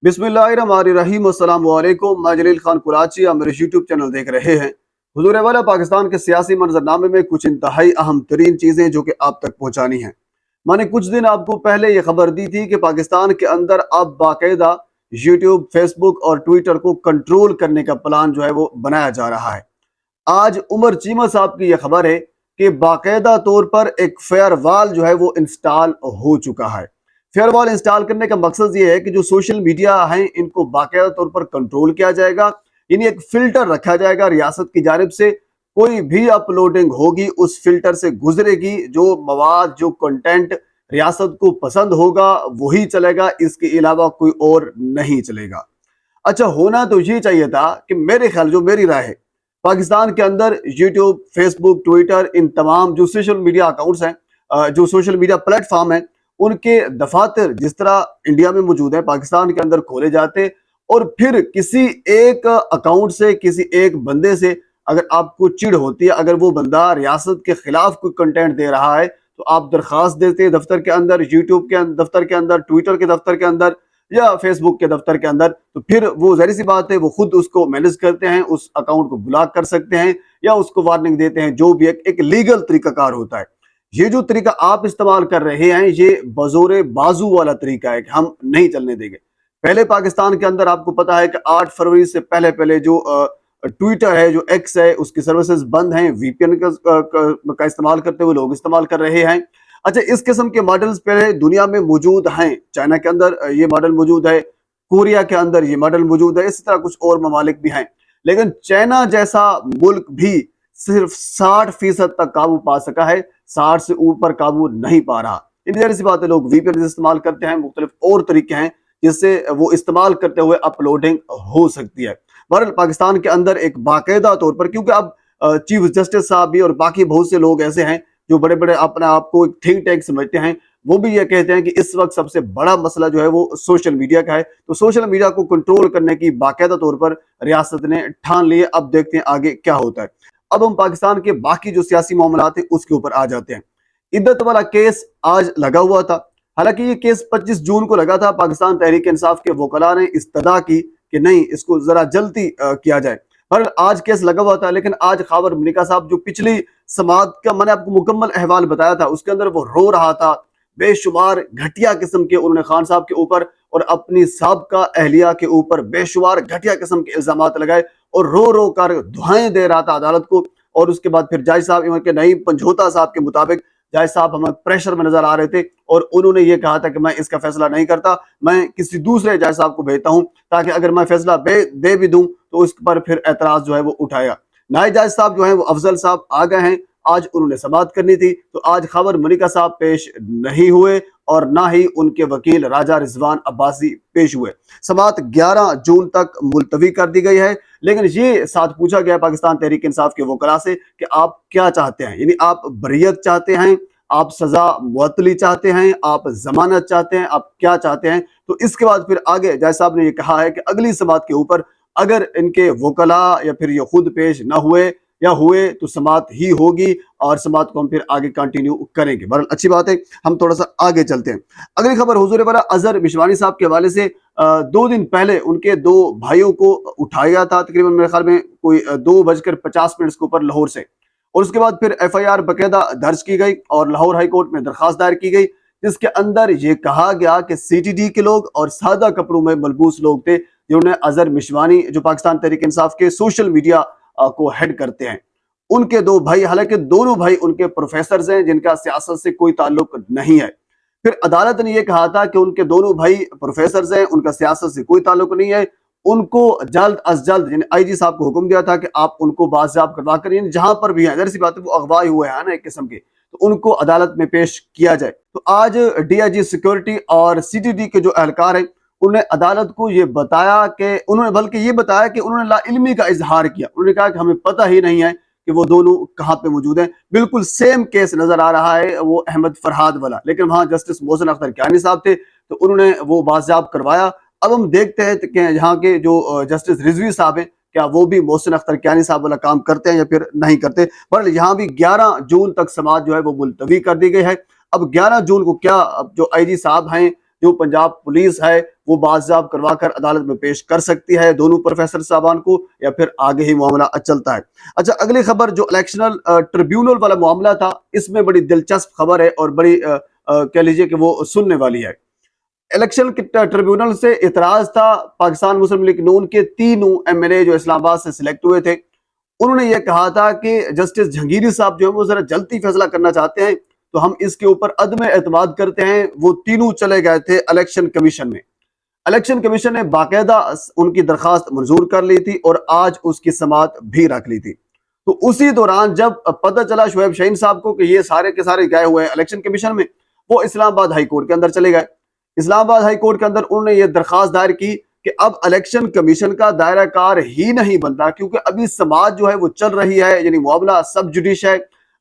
बिस्मिल्लाहिर्रहमानिर्रहीम अस्सलाम वालेकुम। मैं जलील खान कुराची, आप मेरे यूट्यूब चैनल देख रहे हैं। हुजूर वाला पाकिस्तान के सियासी मंजरनामे में कुछ इंतहाई अहम तरीन चीज़ें जो कि आप तक पहुँचानी हैं। मैंने कुछ दिन आपको पहले ये खबर दी थी कि पाकिस्तान के अंदर अब बाकायदा यूट्यूब, फेसबुक और ट्विटर को कंट्रोल करने का प्लान जो है वो बनाया जा रहा है। आज उमर चीमा साहब की यह खबर है कि बाकायदा तौर पर एक फेयरवॉल जो है वो इंस्टॉल हो चुका है। फेयरवॉल इंस्टॉल करने का मकसद ये है कि जो सोशल मीडिया है इनको बाकायदा तौर पर कंट्रोल किया जाएगा, यानी एक फिल्टर रखा जाएगा रियासत की जानिब से। कोई भी अपलोडिंग होगी उस फिल्टर से गुजरेगी, जो मवाद जो कंटेंट रियासत को पसंद होगा वही चलेगा, इसके अलावा कोई और नहीं चलेगा। अच्छा, होना तो ये चाहिए था कि मेरे ख्याल, जो मेरी राय है, पाकिस्तान के अंदर यूट्यूब, फेसबुक, ट्विटर, इन तमाम जो सोशल मीडिया अकाउंट्स हैं, जो सोशल मीडिया प्लेटफॉर्म हैं, उनके दफातर जिस तरह इंडिया में मौजूद है पाकिस्तान के अंदर खोले जाते, और फिर किसी एक अकाउंट से, किसी एक बंदे से अगर आपको चिढ़ होती है, अगर वो बंदा रियासत के खिलाफ कोई कंटेंट दे रहा है, तो आप दरखास्त देते दफ्तर के अंदर, यूट्यूब के दफ्तर के अंदर, ट्विटर के दफ्तर के अंदर या फेसबुक के दफ्तर के अंदर। तो फिर वो जाहिर सी बात है वो खुद उसको मैनेज करते हैं, उस अकाउंट को ब्लॉक कर सकते हैं या उसको वार्निंग देते हैं, जो भी एक लीगल तरीकाकार होता है। ये जो तरीका आप इस्तेमाल कर रहे हैं ये बजोरे बाजू वाला तरीका है कि हम नहीं चलने देंगे। पहले पाकिस्तान के अंदर आपको पता है कि 8 फरवरी से पहले पहले जो ट्विटर है, जो एक्स है, उसकी सर्विसेज बंद हैं, वीपीएन का इस्तेमाल करते हुए लोग इस्तेमाल कर रहे हैं। अच्छा, इस किस्म के मॉडल्स पहले दुनिया में मौजूद हैं। चाइना के अंदर ये मॉडल मौजूद है, कोरिया के अंदर ये मॉडल मौजूद है, इसी तरह कुछ और ममालिक भी हैं। लेकिन चाइना जैसा मुल्क भी सिर्फ 60% तक काबू पा सका है, 60 से ऊपर काबू नहीं पा रहा। इन सी बात है, लोग वीपीएन इस्तेमाल करते हैं, मुख्तलिफ और तरीके हैं जिससे वो इस्तेमाल करते हुए अपलोडिंग हो सकती है। बहरहाल पाकिस्तान के अंदर एक बाकायदा तौर पर, क्योंकि अब चीफ जस्टिस साहब भी और बाकी बहुत से लोग ऐसे हैं जो बड़े बड़े अपने आप को थिंक टैंक समझते हैं, वो भी ये कहते हैं कि इस वक्त सबसे बड़ा मसला जो है वो सोशल मीडिया का है। तो सोशल मीडिया को कंट्रोल करने की बाकायदा तौर पर रियासत ने ठान ली है। अब देखते हैं आगे क्या होता है। अब हम पाकिस्तान के बाकी जो सियासी मामलात हैं उसके ऊपर आ जाते हैं। इद्दत वाला केस आज लगा हुआ था। हालांकि ये केस 25 जून को लगा था। पाकिस्तान तहरीक इंसाफ के वकला ने इस्तदा की कि नहीं, इसको जरा जल्दी किया जाए, पर आज केस लगा हुआ था। लेकिन आज खावर मलिका साहब, जो पिछली समात का मैंने आपको मुकम्मल अहवाल बताया था, उसके अंदर वो रो रहा था, बेशुमार घटिया किस्म के उन्होंने खान साहब के ऊपर और अपनी साबका अहलिया के ऊपर बेशुमार घटिया किस्म के इल्जामात लगाए और रो रो कर दुआएं दे रहा था अदालत को। और उसके बाद फिर जज साहब, इवन के नईम पंजोता साहब के मुताबिक, जज साहब हमें प्रेशर में नजर आ रहे थे और उन्होंने ये कहा था कि मैं इसका फैसला नहीं करता, मैं किसी दूसरे जज साहब को भेजता हूं, ताकि अगर मैं फैसला दे भी दूं तो उस पर फिर एतराज जो है वो उठाएगा। नायब जज साहब जो है वो अफजल साहब आ गए हैं, आज उन्होंने समाअत करनी थी, तो आज खावर मलिका साहब पेश नहीं हुए और ना ही उनके वकील राजा रिजवान अब्बासी पेश हुए। समाअत 11 जून तक मुलतवी कर दी गई है। लेकिन ये साथ पूछा गया पाकिस्तान तहरीक इंसाफ के वकला से कि आप क्या चाहते हैं, यानी आप बरियत चाहते हैं, आप सजा मुअत्तली चाहते हैं, आप जमानत चाहते हैं, आप क्या चाहते हैं। तो इसके बाद फिर आगे जज साहब ने ये कहा है कि अगली समाअत के ऊपर अगर इनके वकला या फिर ये खुद पेश ना हुए या हुए तो समाअत ही होगी और समाअत को हम फिर आगे कंटिन्यू करेंगे। बहरहाल अच्छी बात है, हम थोड़ा सा आगे चलते हैं। अगली खबर हुजूर वाला अजहर मिशवानी साहब के हवाले से। 2 दिन पहले उनके 2 भाइयों को उठाया था, तकरीबन मेरे ख्याल में कोई 2:50 के ऊपर लाहौर से, और उसके बाद फिर एफआईआर बकायदा दर्ज की गई और लाहौर हाई कोर्ट में दरखास्त दायर की गई, जिसके अंदर ये कहा गया कि सीटीडी के लोग और सादा कपड़ों में मलबूस लोग थे जिन्होंने अजहर मिशवानी, जो पाकिस्तान तहरीक इंसाफ के सोशल मीडिया को हेड करते हैं, उनके 2 भाई, हालांकि दोनों भाई उनके प्रोफेसर हैं जिनका सियासत से कोई ताल्लुक नहीं है। फिर अदालत ने यह कहा था कि उनके दोनों भाई प्रोफेसर हैं, उनका सियासत से कोई ताल्लुक नहीं है, उनको जल्द अज जल्द, यानी आईजी साहब को हुक्म दिया था कि आप उनको बाजियाब करवा कर, यानी जहां पर भी है, जैसी बात है वो अगवाई हुए हैं ना एक किस्म के, तो उनको अदालत में पेश किया जाए। तो आज डीआईजी सिक्योरिटी और सीटीडी के जो एहलकार हैं उन्होंने अदालत को ये बताया कि उन्होंने, बल्कि ये बताया कि उन्होंने लाइल्मी का इजहार किया। उन्होंने कहा कि हमें पता ही नहीं है कि वो दोनों कहाँ पे मौजूद हैं। बिल्कुल सेम केस नजर आ रहा है वो अहमद फरहाद वाला, लेकिन वहां जस्टिस मोहसिन अख्तर कियानी साहब थे तो उन्होंने वो बाजियाब करवाया। अब हम देखते हैं कि यहाँ के जो जस्टिस रिजवी साहब हैं, क्या वो भी मोहसिन अख्तर कियानी साहब वाला काम करते हैं या फिर नहीं करते। पर यहाँ भी 11 जून तक समाअत जो है वो मुलतवी कर दी गई है। अब 11 जून को क्या, अब जो आईजी साहब हैं جو پنجاب پولیس ہے وہ باضابط کروا کر عدالت میں پیش کر سکتی ہے دونوں پروفیسر صاحبان کو، یا پھر آگے ہی معاملہ چلتا ہے۔ اچھا، اگلی خبر جو الیکشنل ٹریبیونل والا معاملہ تھا، اس میں بڑی دلچسپ خبر ہے اور بڑی کہہ لیجئے کہ وہ سننے والی ہے۔ الیکشن ٹریبیونل سے اعتراض تھا پاکستان مسلم لیگ نون کے تینوں ایم ایل اے جو اسلام آباد سے سلیکٹ ہوئے تھے۔ انہوں نے یہ کہا تھا کہ جسٹس جہانگیری صاحب جو ہیں وہ ذرا جلدی فیصلہ کرنا چاہتے ہیں، تو ہم اس کے اوپر عدم اعتماد کرتے ہیں۔ وہ تینوں چلے گئے تھے الیکشن کمیشن میں۔ الیکشن کمیشن نے باقاعدہ ان کی درخواست منظور کر لی تھی اور آج اس کی سماعت بھی رکھ لی تھی۔ تو اسی دوران جب پتہ چلا شعیب شاہین صاحب کو کہ یہ سارے کے سارے گئے ہوئے ہیں الیکشن کمیشن میں، وہ اسلام آباد ہائی کورٹ کے اندر چلے گئے۔ اسلام آباد ہائی کورٹ کے اندر انہوں نے یہ درخواست دائر کی کہ اب الیکشن کمیشن کا دائرہ کار ہی نہیں بنتا، کیونکہ ابھی سماعت جو ہے وہ چل رہی ہے، یعنی معاملہ سب جوڈیش ہے،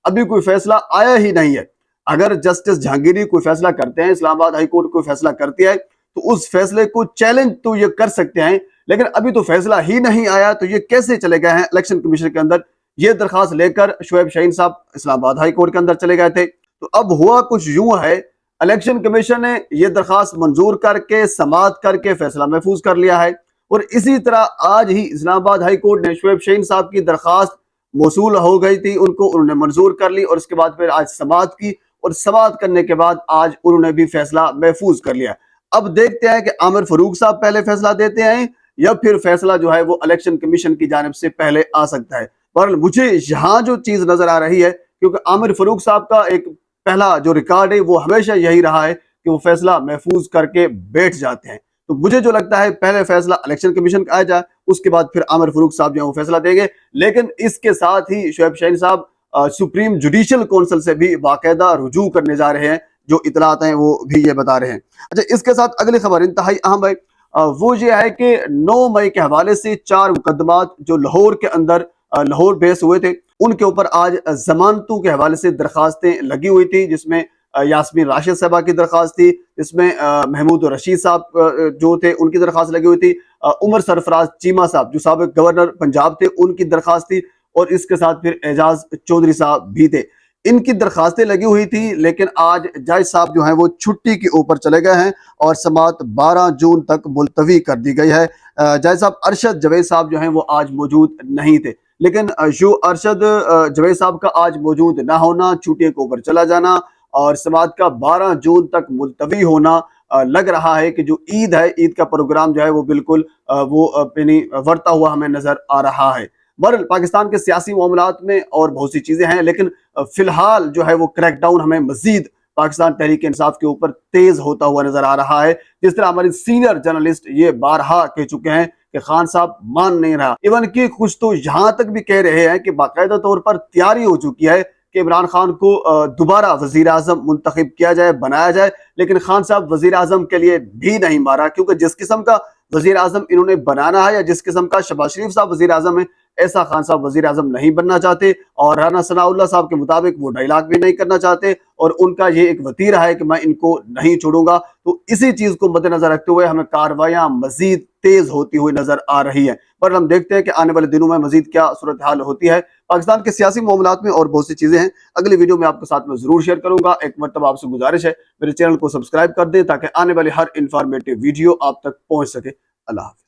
ابھی کوئی فیصلہ آیا ہی نہیں ہے۔ اگر جسٹس جہانگیری کوئی فیصلہ کرتے ہیں، اسلام آباد ہائی کورٹ کوئی فیصلہ کرتی ہے، تو اس فیصلے کو چیلنج تو یہ کر سکتے ہیں، لیکن ابھی تو فیصلہ ہی نہیں آیا، تو یہ کیسے چلے گئے ہیں الیکشن کمیشن کے اندر؟ یہ درخواست لے کر شعیب شاہین صاحب اسلام آباد ہائی کورٹ کے اندر چلے گئے تھے۔ تو اب ہوا کچھ یوں ہے، الیکشن کمیشن نے یہ درخواست منظور کر کے سماعت کر کے فیصلہ محفوظ کر لیا ہے، اور اسی طرح آج ہی اسلام آباد ہائی کورٹ نے شعیب شاہین صاحب کی درخواست موصول ہو گئی تھی، انہوں نے منظور کر لی، اور اس کے بعد پھر آج سماعت کی، اور سماعت کرنے کے بعد آج انہوں نے بھی فیصلہ محفوظ کر لیا۔ اب دیکھتے ہیں کہ عامر فاروق صاحب پہلے فیصلہ دیتے ہیں یا پھر فیصلہ جو ہے وہ الیکشن کمیشن کی جانب سے پہلے آ سکتا ہے۔ بہرحال مجھے یہاں جو چیز نظر آ رہی ہے، کیونکہ عامر فاروق صاحب کا ایک پہلا جو ریکارڈ ہے وہ ہمیشہ یہی رہا ہے کہ وہ فیصلہ محفوظ کر کے بیٹھ جاتے ہیں، تو مجھے جو لگتا ہے پہلے فیصلہ الیکشن کمیشن کا آ جائے، اس کے بعد پھر عامر فاروق صاحب جو ہیں وہ فیصلہ دیں گے۔ لیکن اس کے ساتھ ہی شعیب شاہین صاحب سپریم جوڈیشل کونسل سے بھی باقاعدہ رجوع کرنے جا رہے ہیں، جو اطلاعات ہیں وہ بھی یہ بتا رہے ہیں۔ اچھا، اس کے ساتھ اگلی خبر انتہائی اہم ہے، وہ یہ ہے کہ 9 مئی کے حوالے سے 4 مقدمات جو لاہور کے اندر لاہور بیس ہوئے تھے، ان کے اوپر آج ضمانتوں کے حوالے سے درخواستیں لگی ہوئی تھی، جس میں یاسمین راشد صاحبہ کی درخواست تھی، اس میں محمود رشید صاحب جو تھے ان کی درخواست لگی ہوئی تھی، عمر سرفراز چیمہ صاحب جو سابق گورنر پنجاب تھے ان کی درخواست تھی، اور اس کے ساتھ پھر اعجاز چودھری صاحب بھی تھے۔ ان کی درخواستیں لگی ہوئی تھی، لیکن آج جج صاحب جو ہیں وہ چھٹی کے اوپر چلے گئے ہیں اور سماعت 12 جون تک ملتوی کر دی گئی ہے۔ جج صاحب ارشد جوید صاحب جو ہیں وہ آج موجود نہیں تھے، لیکن جو ارشد جوید صاحب کا آج موجود نہ ہونا، چھٹیوں کے اوپر چلا جانا اور سماعت کا 12 جون تک ملتوی ہونا، لگ رہا ہے کہ جو عید ہے، عید کا پروگرام جو ہے وہ بالکل وہ ورتا ہوا ہمیں نظر آ رہا ہے۔ بہرحال پاکستان کے سیاسی معاملات میں اور بہت سی چیزیں ہیں، لیکن فی الحال جو ہے وہ کریک ڈاؤن ہمیں مزید پاکستان تحریک انصاف کے اوپر تیز ہوتا ہوا نظر آ رہا ہے۔ جس طرح ہمارے سینئر جرنلسٹ یہ بارہا کہہ چکے ہیں کہ خان صاحب مان نہیں رہا، ایون کہ کچھ تو یہاں تک بھی کہہ رہے ہیں کہ باقاعدہ طور پر تیاری ہو چکی ہے کہ عمران خان کو دوبارہ وزیر اعظم منتخب کیا جائے، بنایا جائے، لیکن خان صاحب وزیر اعظم کے لیے بھی نہیں مارا، کیونکہ جس قسم کا وزیر اعظم انہوں نے بنانا ہے یا جس قسم کا شہباز شریف صاحب وزیر اعظم ہے، ایسا خان صاحب وزیر اعظم نہیں بننا چاہتے، اور رانا ثناء اللہ صاحب کے مطابق وہ ڈائلاگ بھی نہیں کرنا چاہتے، اور ان کا یہ ایک وتیرہ ہے کہ میں ان کو نہیں چھوڑوں گا۔ تو اسی چیز کو مد نظر رکھتے ہوئے ہمیں کارروائیاں مزید تیز ہوتی ہوئی نظر آ رہی ہیں، پر ہم دیکھتے ہیں کہ آنے والے دنوں میں مزید کیا صورتحال ہوتی ہے پاکستان کے سیاسی معاملات میں، اور بہت سی چیزیں ہیں اگلی ویڈیو میں آپ کے ساتھ میں ضرور شیئر کروں گا۔ ایک مرتبہ آپ سے گزارش ہے میرے چینل کو سبسکرائب کر دیں تاکہ آنے والی ہر انفارمیٹیو ویڈیو آپ تک پہنچ سکے۔ اللہ حافظ۔